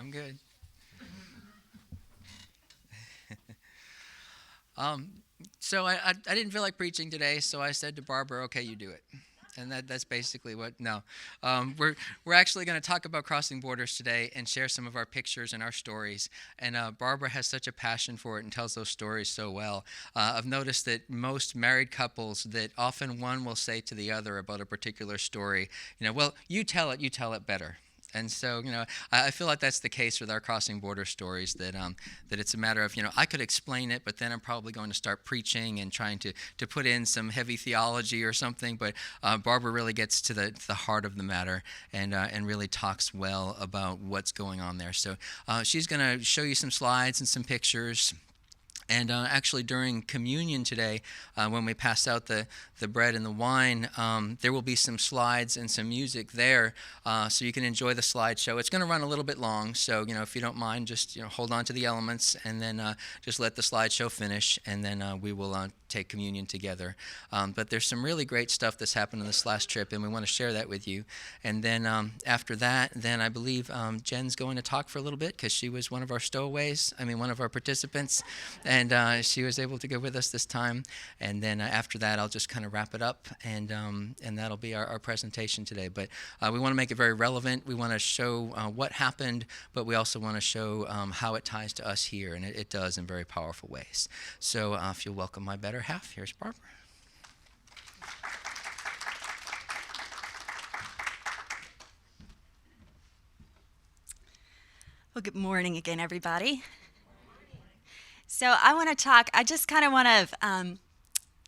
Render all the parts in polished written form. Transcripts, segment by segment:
I'm good. So I didn't feel like preaching today, so I said to Barbara, "Okay, you do it." And that's basically what. No, we're actually going to talk about crossing borders today and share some of our pictures and our stories. And Barbara has such a passion for it and tells those stories so well. I've noticed that most married couples, that often one will say to the other about a particular story, well, you tell it better. And so, I feel like that's the case with our crossing border stories. That it's a matter of, I could explain it, but then I'm probably going to start preaching and trying to put in some heavy theology or something. But Barbara really gets to the heart of the matter and really talks well about what's going on there. So she's going to show you some slides and some pictures. And actually, during communion today, when we pass out the bread and the wine, there will be some slides and some music there, so you can enjoy the slideshow. It's going to run a little bit long, so if you don't mind, just hold on to the elements, and then just let the slideshow finish, and then we will take communion together. But there's some really great stuff that's happened on this last trip, and we want to share that with you. And then after that, then I believe Jen's going to talk for a little bit because she was one of our stowaways. One of our participants. And she was able to go with us this time. And then after that, I'll just kind of wrap it up, and that'll be our presentation today. But we want to make it very relevant. We want to show what happened, but we also want to show how it ties to us here, and it does in very powerful ways. So if you'll welcome my better half, here's Barbara. Well, good morning again, everybody. So I want to talk. I just kind of want to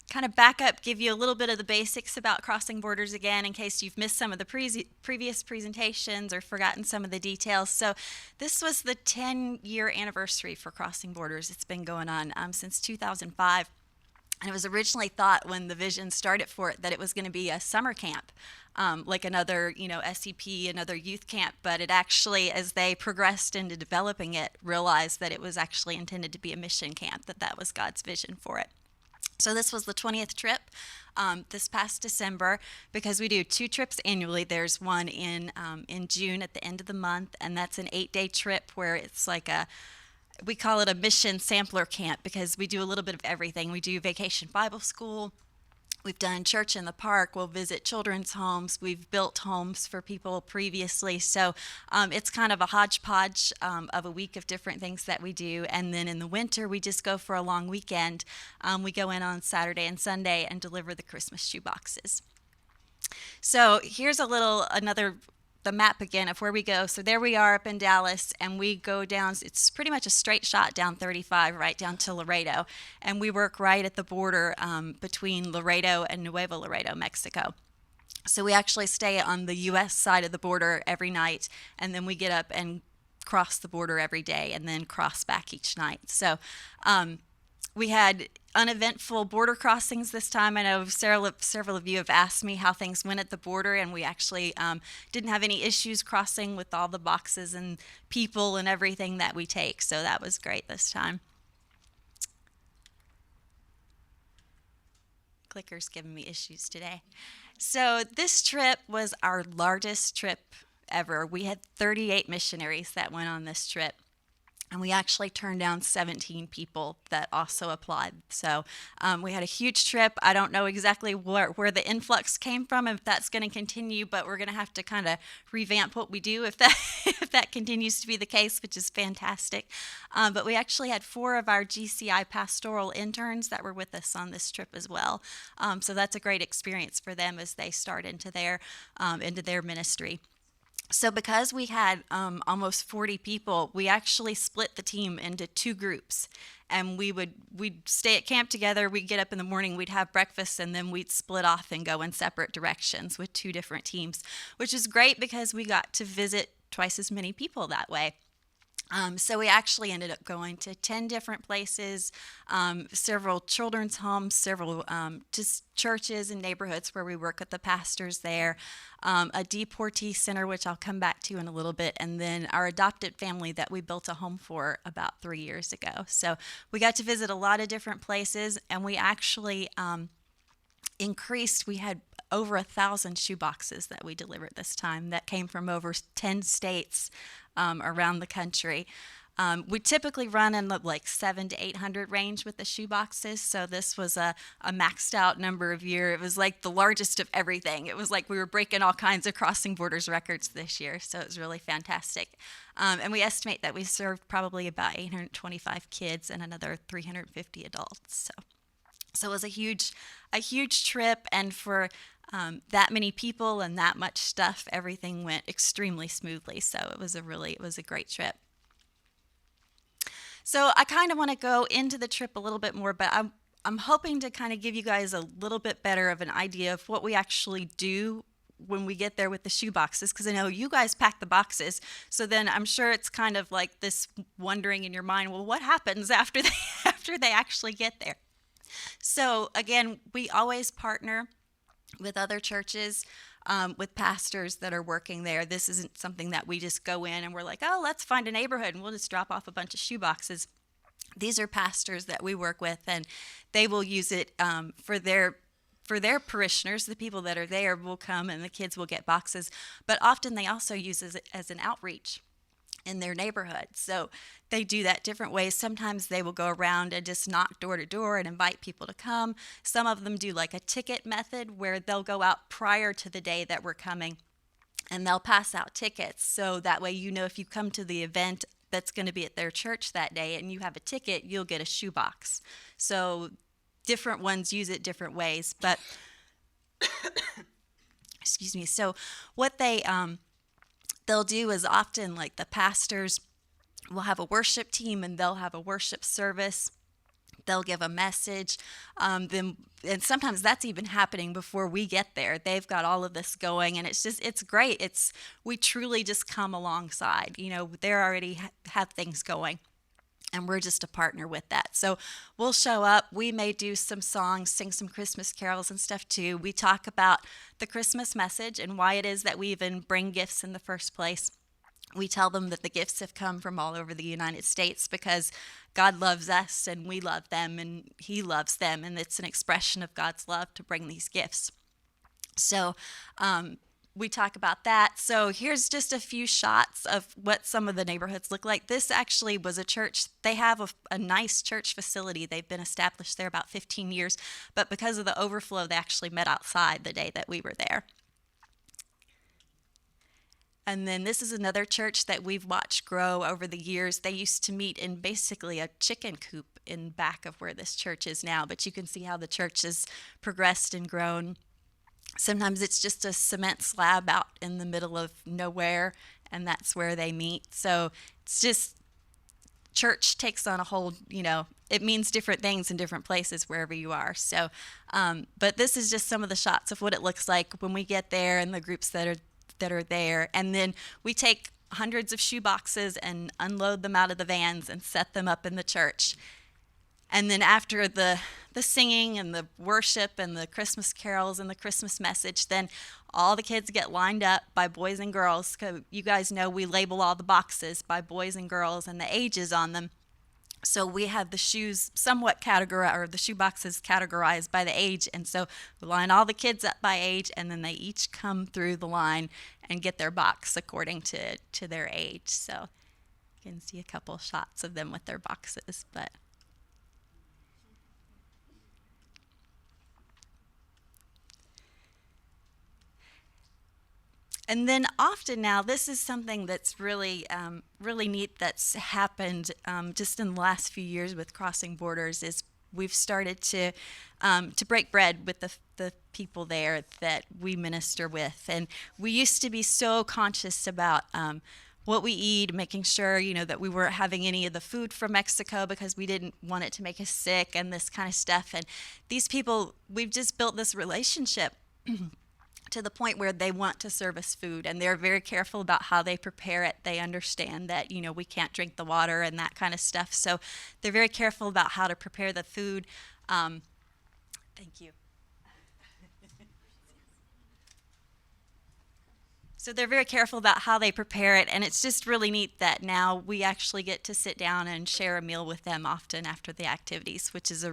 kind of back up, give you a little bit of the basics about crossing borders again, in case you've missed some of the previous presentations or forgotten some of the details. So this was the 10-year anniversary for crossing borders. It's been going on since 2005. And it was originally thought, when the vision started for it, that it was going to be a summer camp, like another, SEP, another youth camp. But it actually, as they progressed into developing it, realized that it was actually intended to be a mission camp, that was God's vision for it. So this was the 20th trip this past December, because we do 2 trips annually. There's one in June at the end of the month, and that's an 8-day trip where it's like we call it a mission sampler camp, because we do a little bit of everything. We do vacation Bible school. We've done church in the park. We'll visit children's homes. We've built homes for people previously. So it's kind of a hodgepodge of a week of different things that we do. And then in the winter, we just go for a long weekend. We go in on Saturday and Sunday and deliver the Christmas shoe boxes. So here's the map again of where we go. So there we are up in Dallas, and we go down. It's pretty much a straight shot down 35 right down to Laredo, and we work right at the border between Laredo and Nuevo Laredo, Mexico. So we actually stay on the U.S. side of the border every night, and then we get up and cross the border every day, and then cross back each night. So we had uneventful border crossings this time. I know several of you have asked me how things went at the border, and we actually didn't have any issues crossing with all the boxes and people and everything that we take. So that was great this time. Clicker's giving me issues today. So this trip was our largest trip ever. We had 38 missionaries that went on this trip. And we actually turned down 17 people that also applied. So we had a huge trip. I don't know exactly where the influx came from, if that's going to continue, but we're going to have to kind of revamp what we do if that continues to be the case, which is fantastic. But we actually had 4 of our GCI pastoral interns that were with us on this trip as well. So that's a great experience for them as they start into their ministry. So because we had almost 40 people, we actually split the team into 2 groups. And we'd stay at camp together. We'd get up in the morning, we'd have breakfast, and then we'd split off and go in separate directions with 2 different teams, which is great because we got to visit twice as many people that way. So we actually ended up going to 10 different places, several children's homes, several just churches and neighborhoods where we work with the pastors there, a deportee center, which I'll come back to in a little bit, and then our adopted family that we built a home for about 3 years ago. So we got to visit a lot of different places, and we actually increased. We had over 1,000 shoe boxes that we delivered this time that came from over 10 states around the country. We typically run in the like 700 to 800 range with the shoeboxes. So this was a maxed out number of year. It was like the largest of everything. It was like we were breaking all kinds of Crossing Borders records this year. So it was really fantastic. And we estimate that we served probably about 825 kids and another 350 adults. So it was a huge trip. And for that many people and that much stuff, everything went extremely smoothly. So it was a great trip. So I kind of want to go into the trip a little bit more, but I'm hoping to kind of give you guys a little bit better of an idea of what we actually do when we get there with the shoe boxes, because I know you guys pack the boxes. So then I'm sure it's kind of like this wondering in your mind, well, what happens after they actually get there? So again, we always partner with other churches, with pastors that are working there. This isn't something that we just go in and we're like, oh, let's find a neighborhood and we'll just drop off a bunch of shoe boxes. These are pastors that we work with, and they will use it for their parishioners. The people that are there will come and the kids will get boxes, but often they also use it as an outreach in their neighborhood. So they do that different ways. Sometimes they will go around and just knock door to door and invite people to come. Some of them do like a ticket method where they'll go out prior to the day that we're coming and they'll pass out tickets. So that way, you know, if you come to the event that's going to be at their church that day and you have a ticket, you'll get a shoebox. So different ones use it different ways. But excuse me. So what they'll do is often, like, the pastors will have a worship team and they'll have a worship service. They'll give a message. And sometimes that's even happening before we get there. They've got all of this going, and it's great. We truly just come alongside. You know, they already have things going, and we're just a partner with that. So we'll show up. We may do some songs, sing some Christmas carols and stuff too. We talk about the Christmas message and why it is that we even bring gifts in the first place. We tell them that the gifts have come from all over the United States because God loves us and we love them and He loves them, and it's an expression of God's love to bring these gifts. So we talk about that. So here's just a few shots of what some of the neighborhoods look like. This actually was a church. They have a nice church facility. They've been established there about 15 years, but because of the overflow, they actually met outside the day that we were there. And then this is another church that we've watched grow over the years. They used to meet in basically a chicken coop in back of where this church is now, but you can see how the church has progressed and grown. Sometimes it's just a cement slab out in the middle of nowhere, and that's where they meet. So it's just, church takes on a whole, you know, it means different things in different places wherever you are. So, but this is just some of the shots of what it looks like when we get there and the groups that are there. And then we take hundreds of shoe boxes and unload them out of the vans and set them up in the church. And then after the singing and the worship and the Christmas carols and the Christmas message, then all the kids get lined up by boys and girls. 'Cause you guys know we label all the boxes by boys and girls and the ages on them. So we have the shoes somewhat categorized, or the shoe boxes categorized by the age. And so we line all the kids up by age, and then they each come through the line and get their box according to their age. So you can see a couple shots of them with their boxes, but and then often now, this is something that's really, really neat that's happened just in the last few years with Crossing Borders, is we've started to break bread with the people there that we minister with. And we used to be so conscious about what we eat, making sure, you know, that we weren't having any of the food from Mexico because we didn't want it to make us sick and this kind of stuff. And these people, we've just built this relationship to the point where they want to serve us food, and they're very careful about how they prepare it. They understand that, you know, we can't drink the water and that kind of stuff. So they're very careful about how to prepare the food. Thank you. So they're very careful about how they prepare it, and it's just really neat that now we actually get to sit down and share a meal with them often after the activities, which is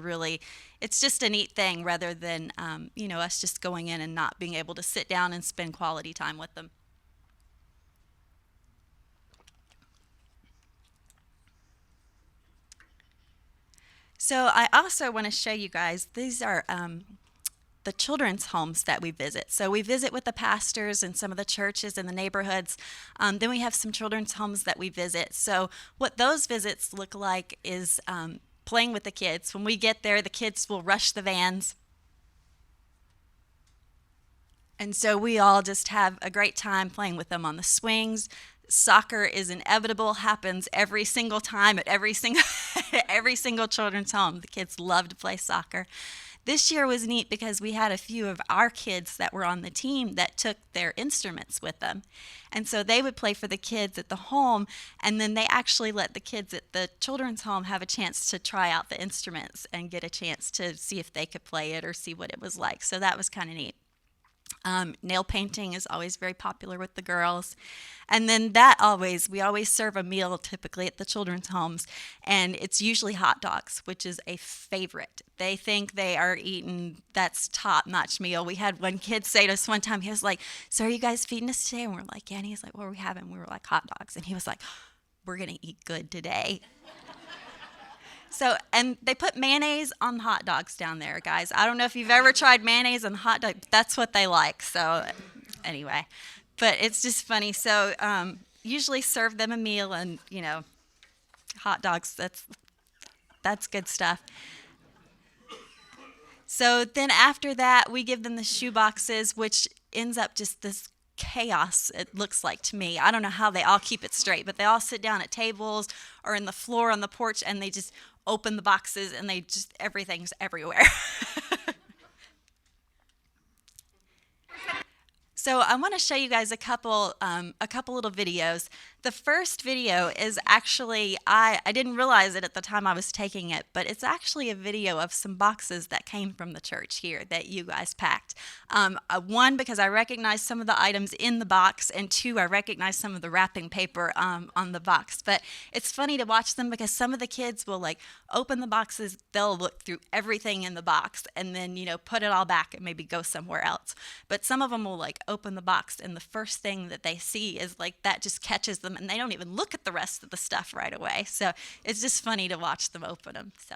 it's just a neat thing rather than, you know, us just going in and not being able to sit down and spend quality time with them. So I also want to show you guys, these are the children's homes that we visit. So we visit with the pastors and some of the churches in the neighborhoods. Then we have some children's homes that we visit. So what those visits look like is playing with the kids. When we get there, the kids will rush the vans. And so we all just have a great time playing with them on the swings. Soccer is inevitable, happens every single time at every single every single children's home. The kids love to play soccer. This year was neat because we had a few of our kids that were on the team that took their instruments with them. And so they would play for the kids at the home, and then they actually let the kids at the children's home have a chance to try out the instruments and get a chance to see if they could play it or see what it was like. So that was kind of neat. Nail painting is always very popular with the girls. And then we always serve a meal typically at the children's homes, and it's usually hot dogs, which is a favorite. They think they are eating, that's top-notch meal. We had one kid say to us one time, he was like, "So are you guys feeding us today?" And we're like, "Yeah." And he's like, "What are we having?" We were like, "Hot dogs." And he was like, "We're going to eat good today." So, and they put mayonnaise on hot dogs down there, guys. I don't know if you've ever tried mayonnaise on hot dog. That's what they like. So, anyway, but it's just funny. So, usually serve them a meal, and hot dogs. That's good stuff. So then after that, we give them the shoe boxes, which ends up just this chaos, it looks like to me. I don't know how they all keep it straight, but they all sit down at tables or in the floor on the porch, and they just open the boxes, and everything's everywhere. So I want to show you guys a couple little videos. The first video is actually, I didn't realize it at the time I was taking it, but it's actually a video of some boxes that came from the church here that you guys packed. One, because I recognized some of the items in the box, and two, I recognized some of the wrapping paper on the box. But it's funny to watch them because some of the kids will open the boxes, they'll look through everything in the box and then, put it all back and maybe go somewhere else. But some of them will open the box, and the first thing that they see is that just catches them, and they don't even look at the rest of the stuff right away. So it's just funny to watch them open them. So.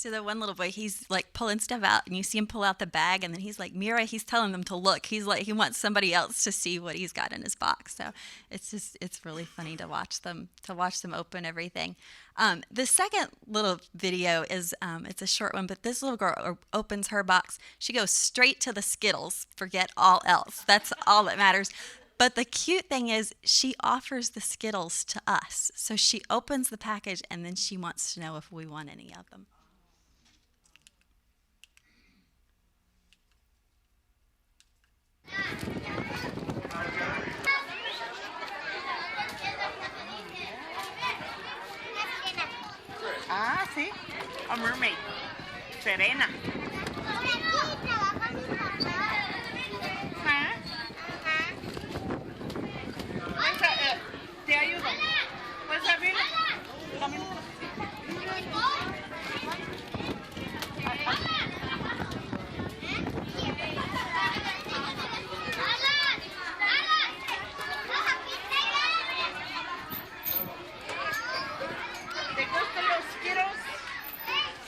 So the one little boy, he's like pulling stuff out, and you see him pull out the bag, and then he's like, Mira, he's telling them to look. He's like, he wants somebody else to see what he's got in his box. So it's really funny to watch them open everything. The second little video is, it's a short one, but this little girl opens her box. She goes straight to the Skittles, forget all else. That's all that matters. But the cute thing is she offers the Skittles to us. So she opens the package, and then she wants to know if we want any of them. Ah, sí. A mermaid. Serena. ¿Ah? Te ayudo. ¿Puedes abrir? ¿Te gustan los Skittles?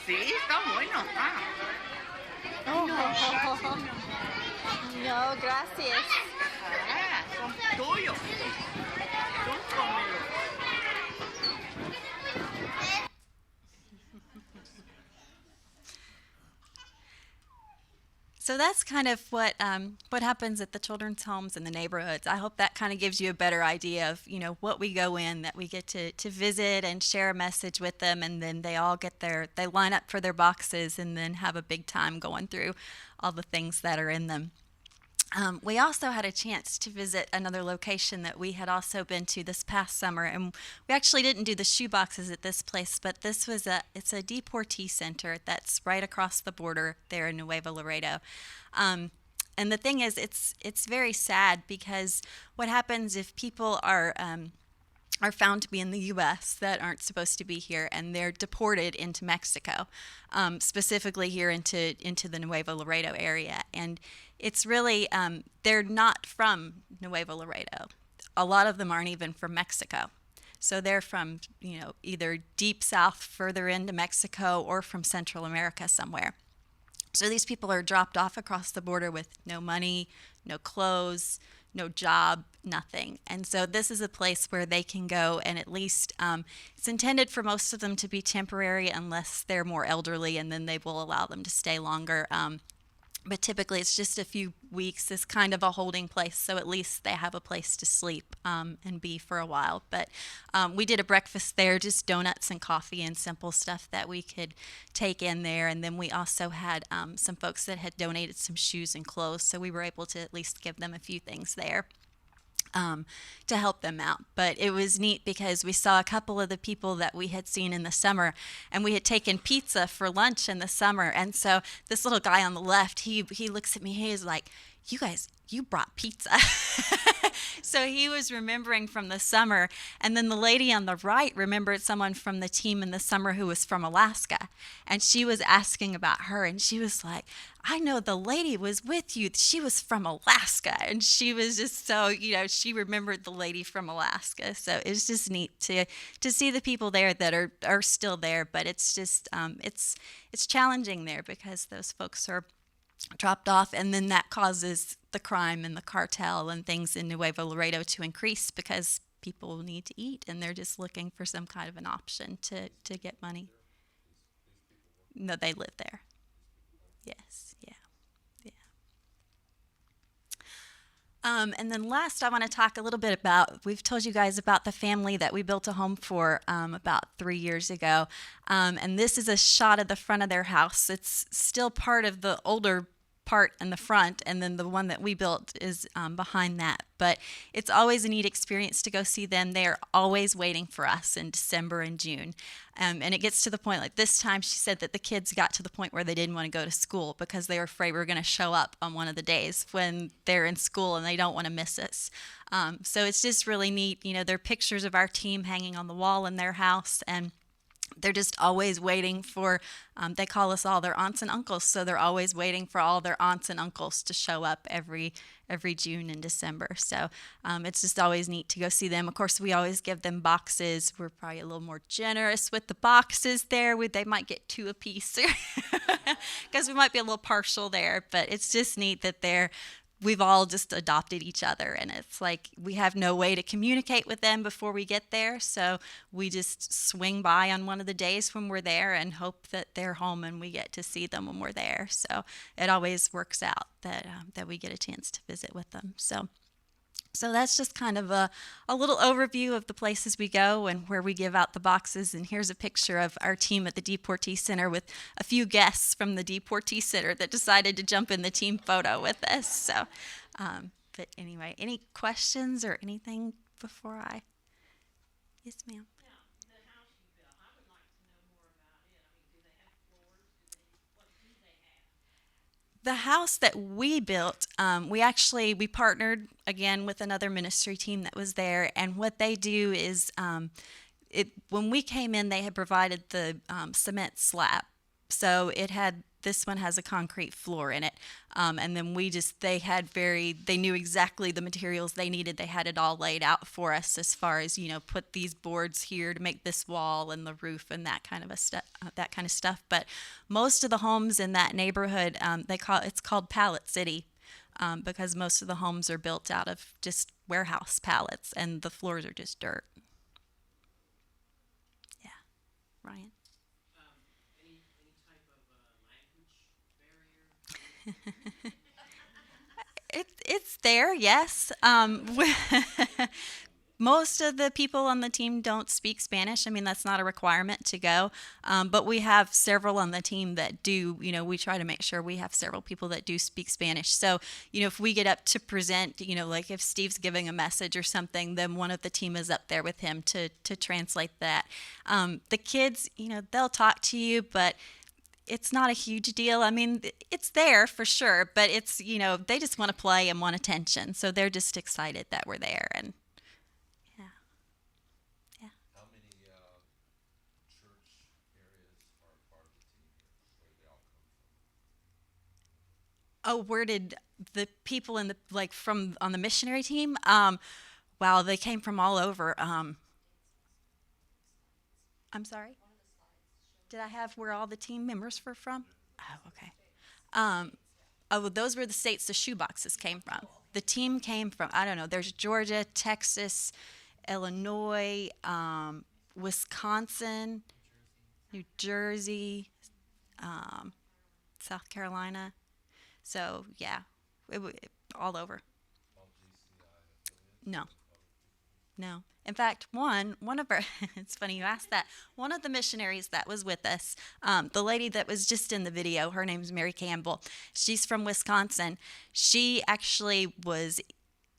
Sí, están buenos. Ah. No, gracias. Ah, son tuyos. Tú cómelos. So that's kind of what happens at the children's homes in the neighborhoods. I hope that kind of gives you a better idea of, what we go in, that we get to visit and share a message with them, and then they all they line up for their boxes and then have a big time going through all the things that are in them. We also had a chance to visit another location that we had also been to this past summer, and we actually didn't do the shoeboxes at this place, but it's a deportee center that's right across the border there in Nuevo Laredo. And the thing is, it's very sad, because what happens if people are found to be in the U.S. that aren't supposed to be here, and they're deported into Mexico, specifically here into the Nuevo Laredo area. And it's really, they're not from Nuevo Laredo. A lot of them aren't even from Mexico. So they're from, either deep south further into Mexico or from Central America somewhere. So these people are dropped off across the border with no money, no clothes, no job, nothing. And so this is a place where they can go, and at least it's intended for most of them to be temporary unless they're more elderly, and then they will allow them to stay longer. But typically it's just a few weeks. It's kind of a holding place, so at least they have a place to sleep and be for a while. But we did a breakfast there, just donuts and coffee and simple stuff that we could take in there. And then we also had some folks that had donated some shoes and clothes, so we were able to at least give them a few things there to help them out. But it was neat because we saw a couple of the people that we had seen in the summer, and we had taken pizza for lunch in the summer. And so this little guy on the left, he looks at me, he's like, "You guys, you brought pizza." So he was remembering from the summer. And then the lady on the right remembered someone from the team in the summer who was from Alaska. And she was asking about her. And she was like, "I know the lady was with you. She was from Alaska." And she was just so, she remembered the lady from Alaska. So it was just neat to see the people there that are still there. But it's just, it's challenging there because those folks are dropped off, and then that causes the crime and the cartel and things in Nuevo Laredo to increase because people need to eat, and they're just looking for some kind of an option to get money. No, they live there. Yes, yeah. And then last, I want to talk a little bit about, we've told you guys about the family that we built a home for about 3 years ago. And this is a shot of the front of their house. It's still part of the older part in the front, and then the one that we built is behind that. But it's always a neat experience to go see them. They are always waiting for us in December and June. And it gets to the point, like this time she said that the kids got to the point where they didn't want to go to school because they were afraid we were going to show up on one of the days when they're in school and they don't want to miss us. So it's just really neat. There are pictures of our team hanging on the wall in their house, and they're just always waiting for, they call us all their aunts and uncles, so they're always waiting for all their aunts and uncles to show up every June and December. So it's just always neat to go see them. Of course, we always give them boxes. We're probably a little more generous with the boxes there. They might get two apiece because we might be a little partial there, but it's just neat that we've all just adopted each other, and it's like we have no way to communicate with them before we get there, so we just swing by on one of the days when we're there and hope that they're home and we get to see them when we're there. So it always works out that we get a chance to visit with them. So that's just kind of a little overview of the places we go and where we give out the boxes. And here's a picture of our team at the Deportee Center with a few guests from the Deportee Center that decided to jump in the team photo with us. So, but anyway, any questions or anything before I? Yes, ma'am. The house that we built, we partnered again with another ministry team that was there, and what they do is, when we came in, they had provided the cement slab, so this one has a concrete floor in it, and then they knew exactly the materials they needed. They had it all laid out for us as far as, put these boards here to make this wall and the roof and that kind of stuff. But most of the homes in that neighborhood, it's called Pallet City, because most of the homes are built out of just warehouse pallets and the floors are just dirt. Yeah, Ryan. It's there, yes. Most of the people on the team don't speak Spanish. I mean, that's not a requirement to go. But we have several on the team that do. We try to make sure we have several people that do speak Spanish. So, if we get up to present, like if Steve's giving a message or something, then one of the team is up there with him to translate that. The kids, they'll talk to you, but it's not a huge deal. I mean, it's there for sure, but it's, they just want to play and want attention. So they're just excited that we're there. And yeah. Yeah. How many church areas are part of the team here? Where do they all come from? Oh, where did the people from on the missionary team? Wow, they came from all over. I'm sorry? Did I have where all the team members were from? Oh, okay. Well, those were the states the shoeboxes came from. The team came from, I don't know, there's Georgia, Texas, Illinois, Wisconsin, New Jersey, South Carolina. So, yeah, all over. All GCI affiliates? No. No. In fact, one of our, it's funny you asked that. One of the missionaries that was with us, the lady that was just in the video, her name's Mary Campbell. She's from Wisconsin. She actually was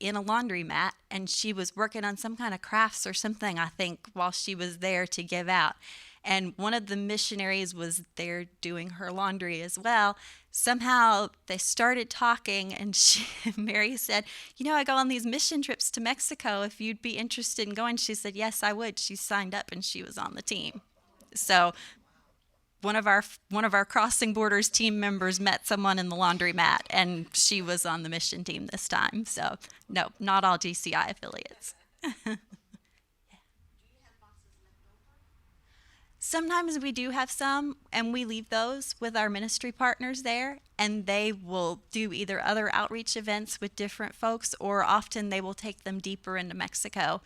in a laundromat and she was working on some kind of crafts or something, I think, while she was there to give out. And one of the missionaries was there doing her laundry as well. Somehow they started talking, and Mary said, I go on these mission trips to Mexico. If you'd be interested in going, she said, yes, I would. She signed up, and she was on the team. So one of our Crossing Borders team members met someone in the laundromat, and she was on the mission team this time. So no, not all GCI affiliates. Sometimes we do have some, and we leave those with our ministry partners there, and they will do either other outreach events with different folks, or often they will take them deeper into Mexico,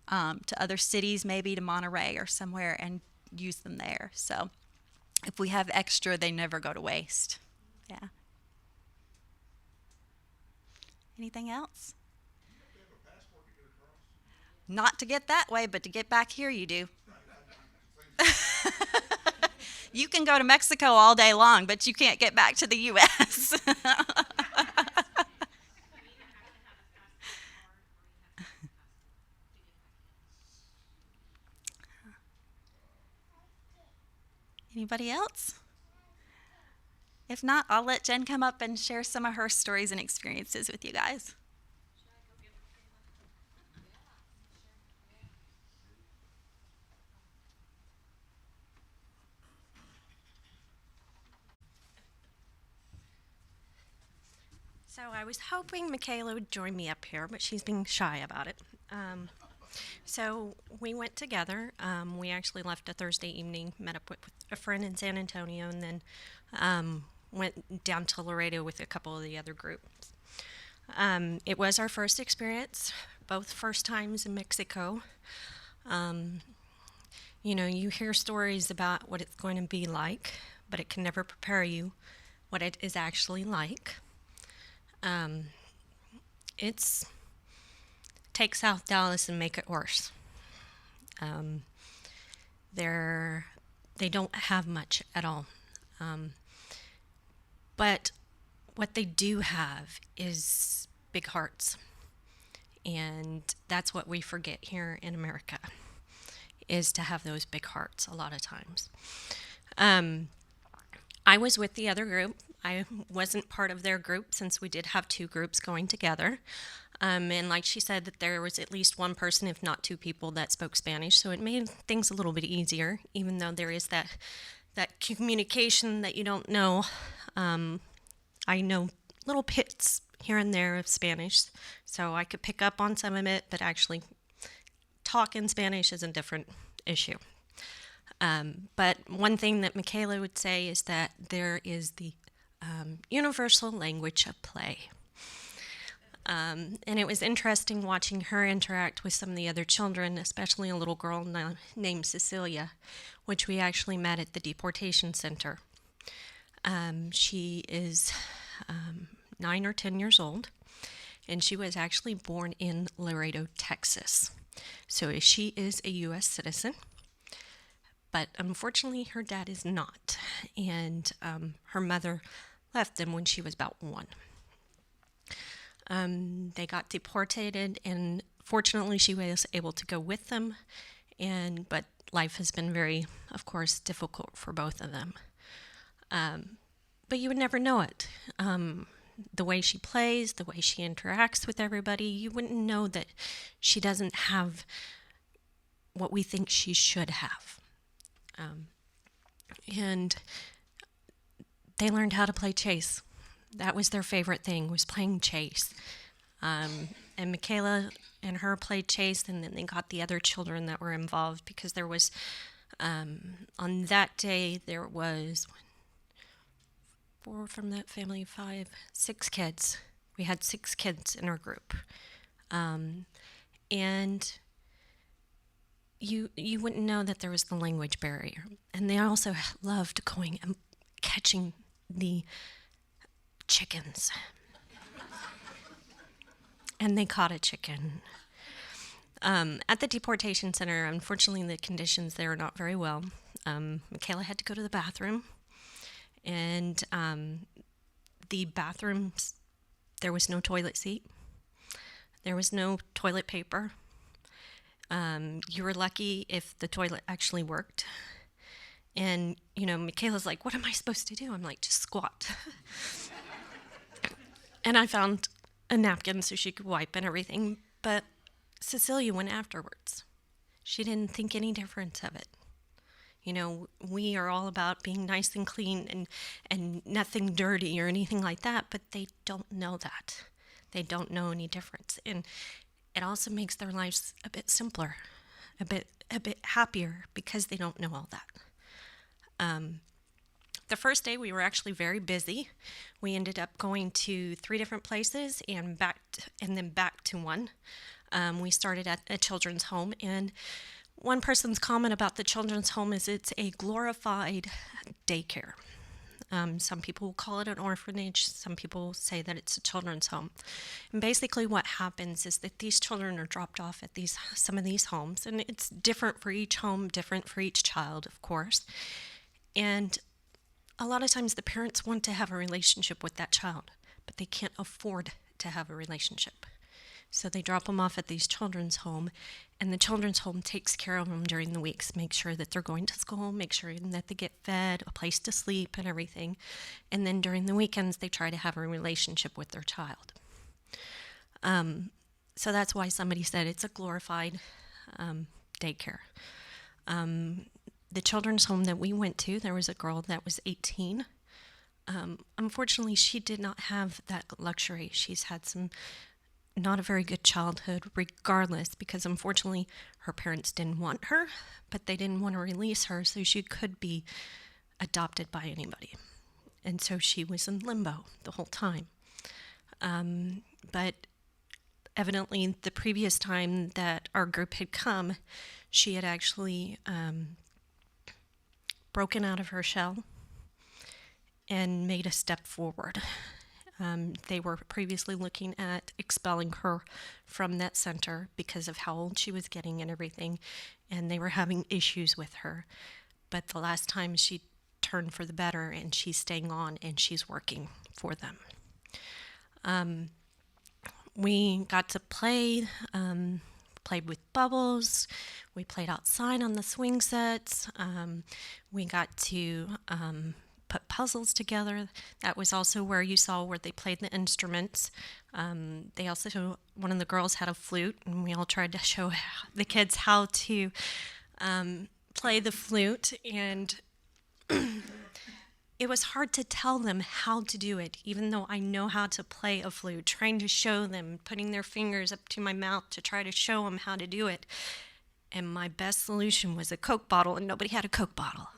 to other cities, maybe to Monterrey or somewhere, and use them there. So if we have extra, they never go to waste. Yeah. Anything else? Do you have to have a passport to get across? Not to get that way, but to get back here, you do. You can go to Mexico all day long, but you can't get back to the U.S. Anybody else? If not, I'll let Jen come up and share some of her stories and experiences with you guys. So I was hoping Michaela would join me up here, but she's being shy about it. So we went together. We actually left a Thursday evening, met up with a friend in San Antonio, and then went down to Laredo with a couple of the other groups. It was our first experience, both first times in Mexico. You know, you hear stories about what it's going to be like, but it can never prepare you what it is actually like. It's take South Dallas and make it worse. They don't have much at all. But what they do have is big hearts. And that's what we forget here in America, is to have those big hearts a lot of times. I was with the other group. I wasn't part of their group since we did have two groups going together. And like she said, that there was at least one person, if not two people, that spoke Spanish. So it made things a little bit easier, even though there is that communication that you don't know. I know little bits here and there of Spanish, so I could pick up on some of it, but actually talk in Spanish is a different issue. But one thing that Michaela would say is that there is the universal language of play. And it was interesting watching her interact with some of the other children, especially a little girl named Cecilia, which we actually met at the deportation center. She is 9 or 10 years old, and she was actually born in Laredo, Texas. So she is a U.S. citizen, but unfortunately her dad is not, and her mother left them when she was about 1. They got deported, and fortunately she was able to go with them, but life has been very, of course, difficult for both of them. But you would never know it. The way she plays, the way she interacts with everybody, you wouldn't know that she doesn't have what we think she should have. And they learned how to play chase. That was their favorite thing, was playing chase. And Michaela and her played chase, and then they got the other children that were involved, because there was, on that day, there was 4 from that family, 5, 6 kids. We had 6 kids in our group. And you wouldn't know that there was the language barrier. And they also loved going and catching the chickens. And they caught a chicken. At the deportation center, unfortunately, the conditions there are not very well. Michaela had to go to the bathroom. And the bathrooms, there was no toilet seat. There was no toilet paper. You were lucky if the toilet actually worked. And, you know, Michaela's like, what am I supposed to do? I'm like, just squat. And I found a napkin so she could wipe and everything. But Cecilia went afterwards. She didn't think any difference of it. You know, we are all about being nice and clean and nothing dirty or anything like that, but they don't know that. They don't know any difference. And it also makes their lives a bit simpler, a bit happier, because they don't know all that. The first day we were actually very busy. We ended up going to 3 different places and then back to one. We started at a children's home, and one person's comment about the children's home is it's a glorified daycare. Some people will call it an orphanage. Some people say that it's a children's home. And basically what happens is that these children are dropped off at some of these homes, and it's different for each home, different for each child, of course. And a lot of times the parents want to have a relationship with that child, but they can't afford to have a relationship. So they drop them off at these children's home, and the children's home takes care of them during the weeks, make sure that they're going to school, make sure that they get fed, a place to sleep, and everything. And then during the weekends, they try to have a relationship with their child. So that's why somebody said it's a glorified daycare. The children's home that we went to, there was a girl that was 18. Unfortunately, she did not have that luxury. She's had not a very good childhood, regardless, because unfortunately her parents didn't want her, but they didn't want to release her so she could be adopted by anybody. And so she was in limbo the whole time. But evidently, the previous time that our group had come, she had actually broken out of her shell and made a step forward. They were previously looking at expelling her from that center because of how old she was getting and everything, and they were having issues with her. But the last time she turned for the better, and she's staying on, and she's working for them. We got to play, played with bubbles. We played outside on the swing sets. We got to put puzzles together. That was also where you saw where they played the instruments. They also, one of the girls had a flute, and we all tried to show the kids how to play the flute, and it was hard to tell them how to do it, even though I know how to play a flute, trying to show them, putting their fingers up to my mouth to try to show them how to do it. And my best solution was a Coke bottle, and nobody had a Coke bottle.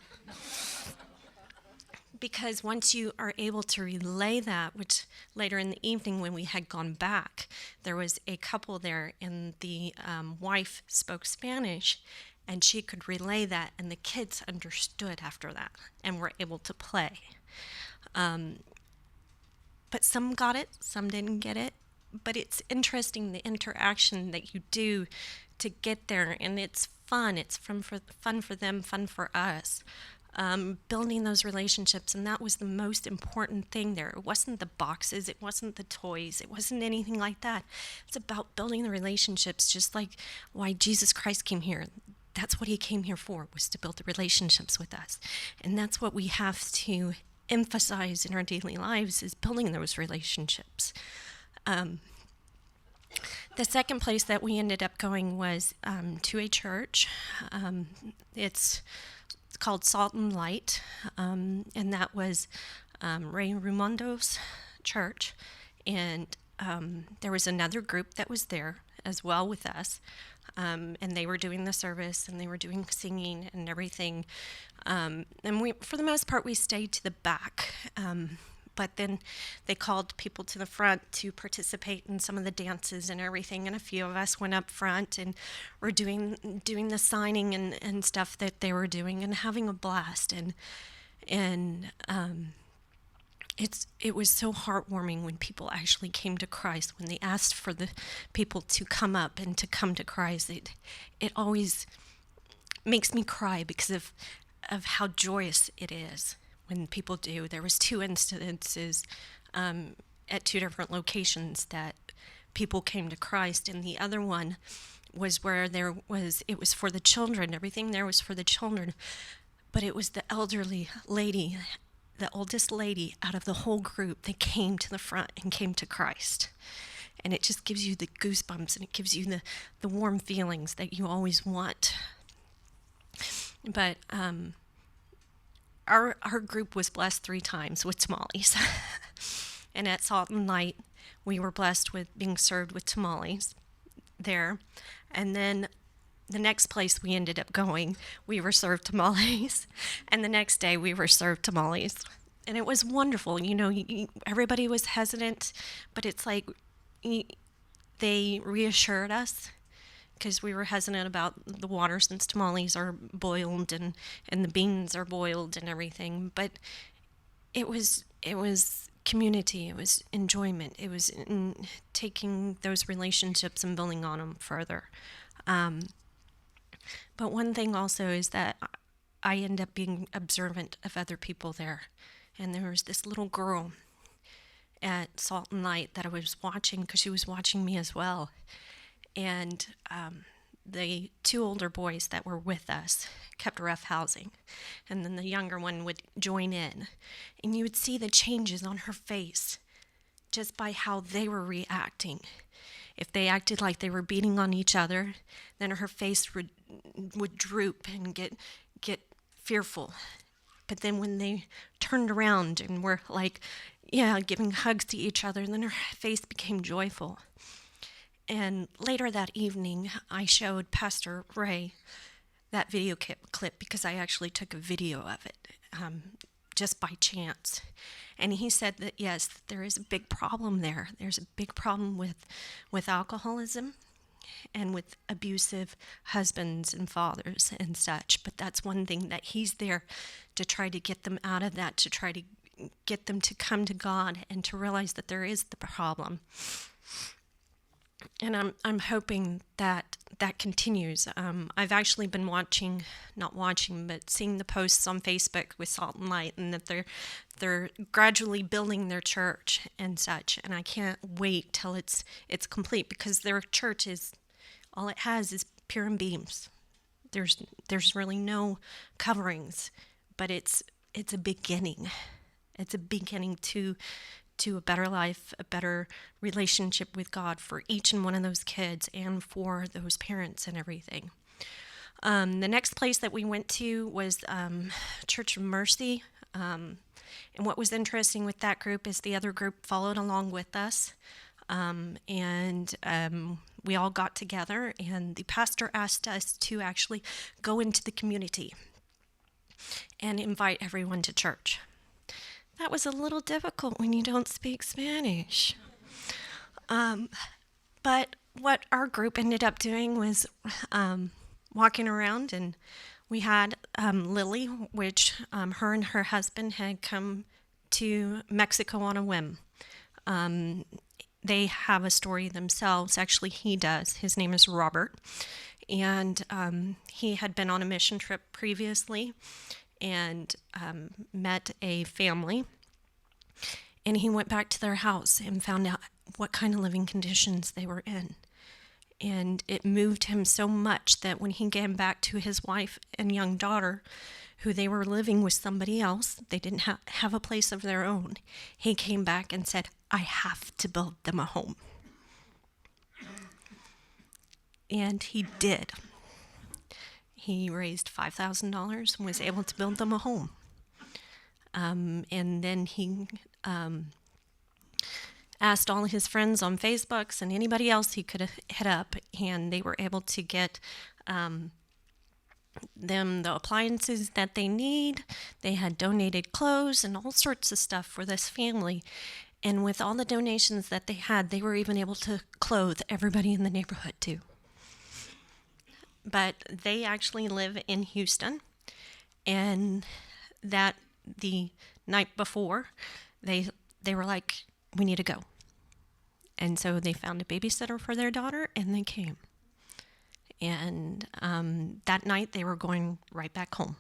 Because once you are able to relay that, which later in the evening when we had gone back, there was a couple there, and the wife spoke Spanish, and she could relay that, and the kids understood after that and were able to play. But some got it, some didn't get it. But it's interesting, the interaction that you do to get there, and it's fun. It's fun for them, fun for us. Building those relationships, and that was the most important thing there. It wasn't the boxes, it wasn't the toys, it wasn't anything like that. It's about building the relationships, just like why Jesus Christ came here. That's what he came here for, was to build the relationships with us. And that's what we have to emphasize in our daily lives, is building those relationships. The second place that we ended up going was to a church. It's called Salt and Light, and that was Ray Rumondo's church. And there was another group that was there as well with us, and they were doing the service, and they were doing singing and everything. And we, for the most part, we stayed to the back. But then they called people to the front to participate in some of the dances and everything, and a few of us went up front and were doing the signing and stuff that they were doing and having a blast. And it was so heartwarming when people actually came to Christ, when they asked for the people to come up and to come to Christ. It always makes me cry because of how joyous it is when people do. There was 2 instances at 2 different locations that people came to Christ, and the other one was where it was for the children. Everything there was for the children, but it was the elderly lady, the oldest lady out of the whole group, that came to the front and came to Christ. And it just gives you the goosebumps, and it gives you the warm feelings that you always want. But our group was blessed 3 times with tamales. And at Salt and Light, we were blessed with being served with tamales there. And then the next place we ended up going, we were served tamales. And the next day we were served tamales. And it was wonderful. You know, everybody was hesitant, but it's like they reassured us, because we were hesitant about the water, since tamales are boiled and the beans are boiled and everything. But it was community, it was enjoyment, it was in taking those relationships and building on them further. But one thing also is that I end up being observant of other people there. And there was this little girl at Salt and Light that I was watching, because she was watching me as well. And the 2 older boys that were with us kept roughhousing, and then the younger one would join in, and you would see the changes on her face just by how they were reacting. If they acted like they were beating on each other, then her face would droop and get fearful, But then when they turned around and were like, yeah, giving hugs to each other, then her face became joyful. And later that evening, I showed Pastor Ray that video clip because I actually took a video of it just by chance. And he said that, yes, there is a big problem there. There's a big problem with alcoholism and with abusive husbands and fathers and such. But that's one thing that he's there to try to get them out of that, to try to get them to come to God and to realize that there is the problem. And I'm hoping that that continues. I've actually been not watching, but seeing the posts on Facebook with Salt and Light, and that they're gradually building their church and such. And I can't wait till it's complete, because their church is all it has is pier and beams. There's really no coverings, but it's a beginning. It's a beginning to a better life, a better relationship with God for each and one of those kids and for those parents and everything. The next place that we went to was Church of Mercy. And what was interesting with that group is the other group followed along with us. And we all got together, and the pastor asked us to actually go into the community and invite everyone to church. That was a little difficult when you don't speak Spanish. But what our group ended up doing was walking around, and we had Lily, which her and her husband had come to Mexico on a whim. They have a story themselves. Actually, he does. His name is Robert. And he had been on a mission trip previously and met a family. And he went back to their house and found out what kind of living conditions they were in. And it moved him so much that when he came back to his wife and young daughter, who they were living with somebody else, they didn't have a place of their own, he came back and said, I have to build them a home. And he did. He raised $5,000 and was able to build them a home. And then he asked all his friends on Facebook and anybody else he could hit up, and they were able to get them the appliances that they need. They had donated clothes and all sorts of stuff for this family. And with all the donations that they had, they were even able to clothe everybody in the neighborhood too. But they actually live in Houston, and that the night before, they were like, we need to go. And so they found a babysitter for their daughter, and they came. And that night, they were going right back home.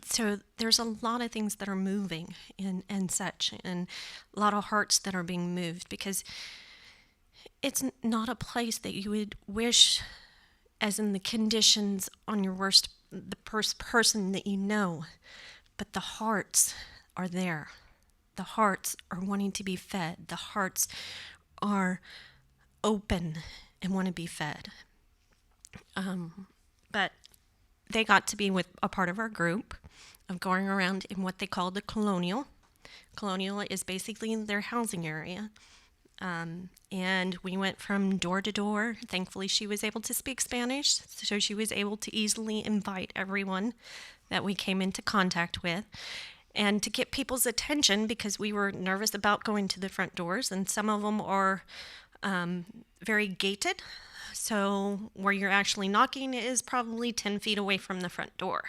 So there's a lot of things that are moving and such, and a lot of hearts that are being moved, because it's not a place that you would wish, as in the conditions on your worst, the person that you know, but the hearts are there. The hearts are wanting to be fed. The hearts are open and want to be fed. But they got to be with a part of our group of going around in what they call the Colonial. Colonial is basically their housing area. And we went from door to door. Thankfully, she was able to speak Spanish, so she was able to easily invite everyone that we came into contact with. And to get people's attention, because we were nervous about going to the front doors, and some of them are very gated. So where you're actually knocking is probably 10 feet away from the front door.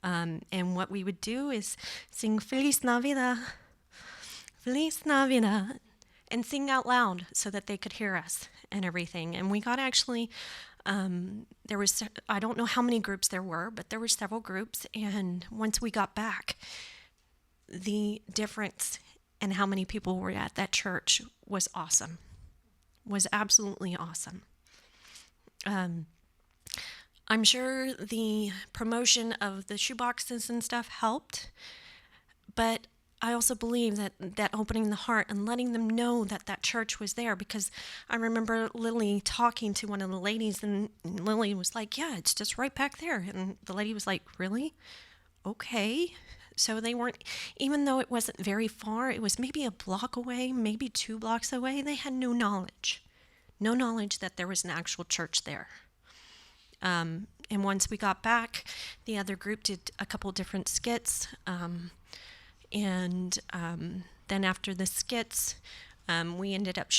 And what we would do is sing Feliz Navidad, Feliz Navidad, and sing out loud so that they could hear us and everything. And we got actually, there was, I don't know how many groups there were, but there were several groups. And once we got back, the difference in how many people were at that church was awesome, was absolutely awesome. I'm sure the promotion of the shoeboxes and stuff helped, but I also believe that opening the heart and letting them know that church was there, because I remember Lily talking to one of the ladies, and Lily was like, yeah, it's just right back there. And the lady was like, really? okay. So they weren't, even though it wasn't very far, it was maybe a block away, maybe 2 blocks away, they had no knowledge that there was an actual church there. And once we got back, the other group did a couple different skits. Then after the skits, we ended up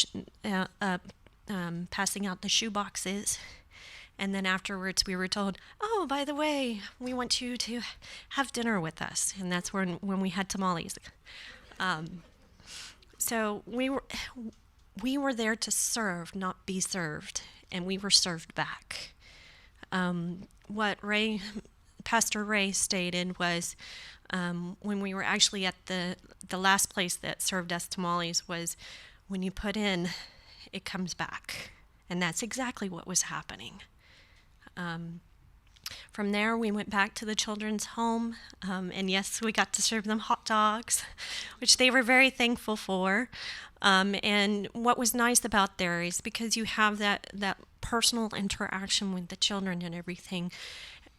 passing out the shoe boxes. And then afterwards, we were told, "Oh, by the way, we want you to have dinner with us." And that's when we had tamales. So we were there to serve, not be served, and we were served back. What Pastor Ray stated was, when we were actually at the last place that served us tamales, was when you put in, it comes back, and that's exactly what was happening. From there, we went back to the children's home, and yes, we got to serve them hot dogs, which they were very thankful for. And what was nice about there is because you have that personal interaction with the children and everything.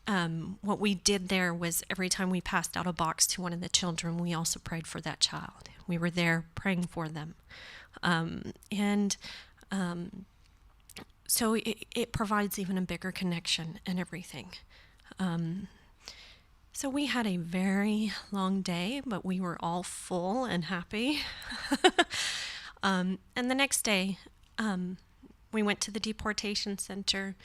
What we did there was every time we passed out a box to one of the children, we also prayed for that child. We were there praying for them. So it provides even a bigger connection and everything. So we had a very long day, but we were all full and happy. And the next day, we went to the deportation center.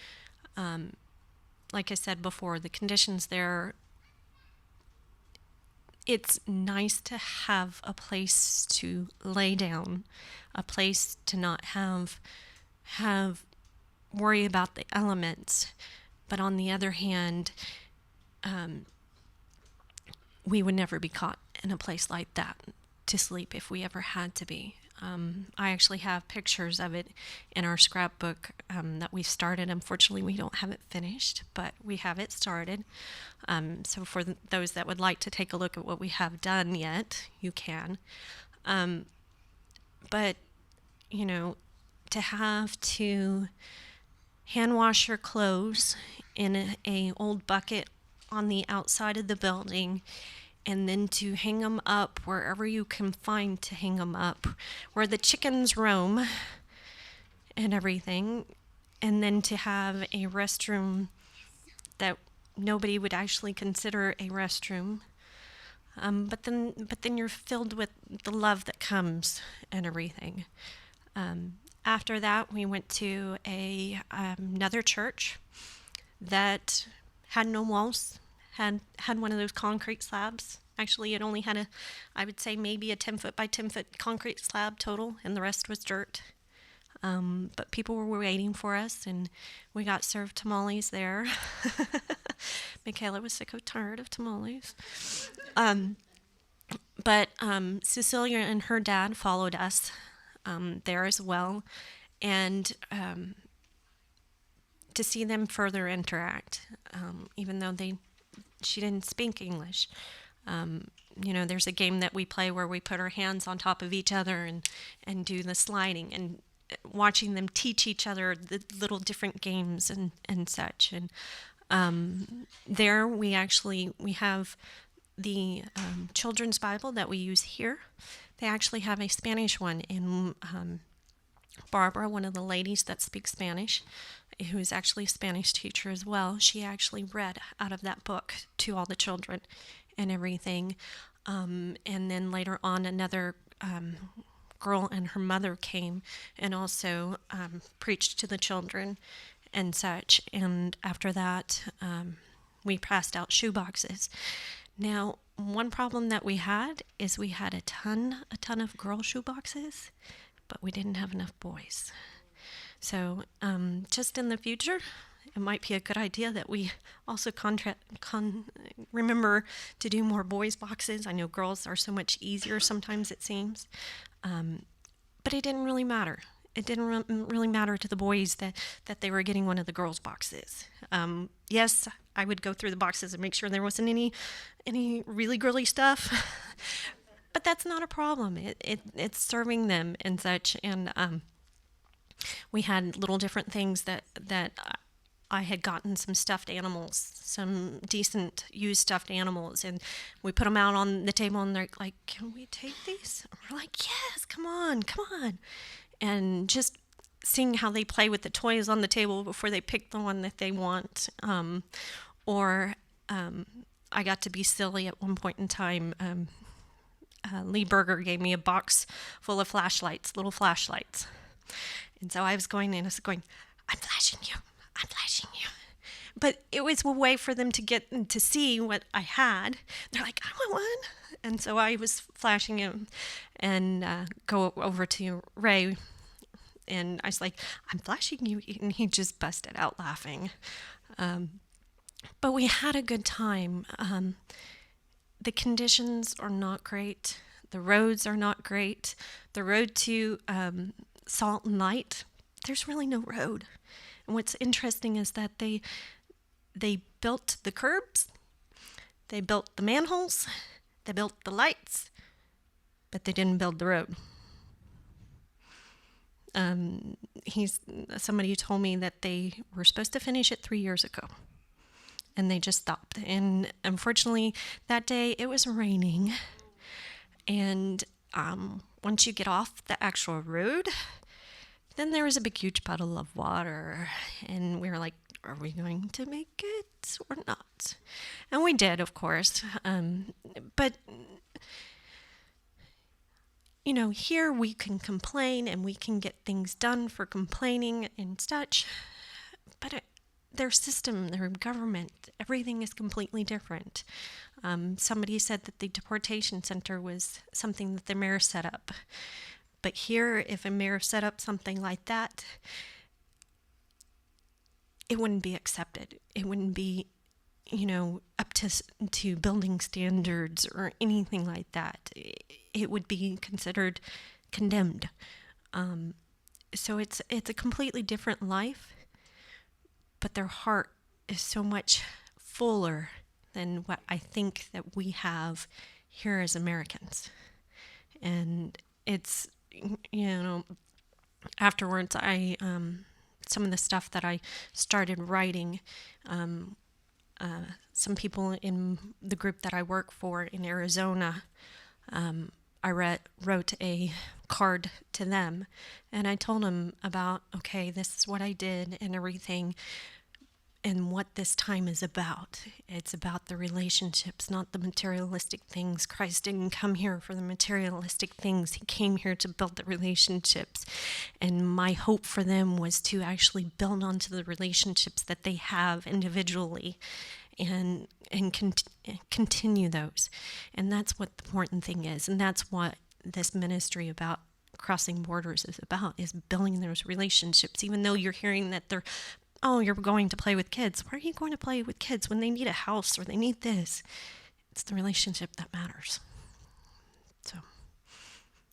Like I said before, the conditions there, it's nice to have a place to lay down, a place to not have worry about the elements. But on the other hand, we would never be caught in a place like that to sleep if we ever had to be. I actually have pictures of it in our scrapbook that we started. Unfortunately, we don't have it finished, but we have it started. So for those that would like to take a look at what we have done yet, you can. But, you know, to have to hand wash your clothes in a old bucket on the outside of the building, and then to hang them up wherever you can find to hang them up, where the chickens roam and everything, and then to have a restroom that nobody would actually consider a restroom. But then you're filled with the love that comes and everything. After that, we went to another church that had no walls, had one of those concrete slabs. Actually, it only had I would say maybe a 10-foot by 10-foot concrete slab total, and the rest was dirt. But people were waiting for us, and we got served tamales there. Michaela was sick of tired of tamales. But Cecilia and her dad followed us there as well, and to see them further interact, even though she didn't speak English. You know, there's a game that we play where we put our hands on top of each other and do the sliding, and watching them teach each other the little different games and such. And there we have the children's Bible that we use here. They actually have a Spanish one, and Barbara, one of the ladies that speaks Spanish, who is actually a Spanish teacher as well, she actually read out of that book to all the children and everything. And then later on, another girl and her mother came and also preached to the children and such. And after that, we passed out shoe boxes. Now, one problem that we had is we had a ton of girl shoe boxes, but we didn't have enough boys. So just in the future, it might be a good idea that we also remember to do more boys' boxes. I know girls are so much easier sometimes, it seems. But it didn't really matter. It didn't really matter to the boys that they were getting one of the girls' boxes. Yes, I would go through the boxes and make sure there wasn't any really girly stuff. But that's not a problem. It's serving them and such. And we had little different things that I had gotten some stuffed animals, some decent used stuffed animals, and we put them out on the table, and they're like, "Can we take these?" And we're like, "Yes, come on, come on." And just seeing how they play with the toys on the table before they pick the one that they want. Or I got to be silly at one point in time. Lee Berger gave me a box full of flashlights, little flashlights. And so I was going in, I was going, "I'm flashing you, I'm flashing you." But it was a way for them to get to see what I had. They're like, "I want one." And so I was flashing him and go over to Ray. And I was like, "I'm flashing you." And he just busted out laughing. But we had a good time. The conditions are not great. The roads are not great. The road to Salt and Light, there's really no road. And what's interesting is that they built the curbs, they built the manholes, they built the lights, but they didn't build the road. Somebody told me that they were supposed to finish it 3 years ago, and they just stopped. And unfortunately, that day it was raining, and once you get off the actual road, then there was a big, huge puddle of water, and we were like, "Are we going to make it or not?" And we did, of course. But you know, here we can complain and we can get things done for complaining and such, but their system, their government, everything is completely different. Somebody said that the deportation center was something that the mayor set up. But here, if a mayor set up something like that, it wouldn't be accepted. It wouldn't be, you know, up to building standards or anything like that. It would be considered condemned. So it's a completely different life, but their heart is so much fuller than what I think that we have here as Americans. And it's, you know, afterwards I some of the stuff that I started writing, some people in the group that I work for in Arizona, I wrote a card to them, and I told them about, okay, this is what I did and everything, and what this time is about. It's about the relationships, not the materialistic things. Christ didn't come here for the materialistic things. He came here to build the relationships. And my hope for them was to actually build onto the relationships that they have individually and continue those. And that's what the important thing is. And that's what this ministry about crossing borders is about, is building those relationships. Even though you're hearing that they're, "Oh, you're going to play with kids." Why are you going to play with kids when they need a house or they need this? It's the relationship that matters. So,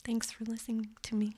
thanks for listening to me.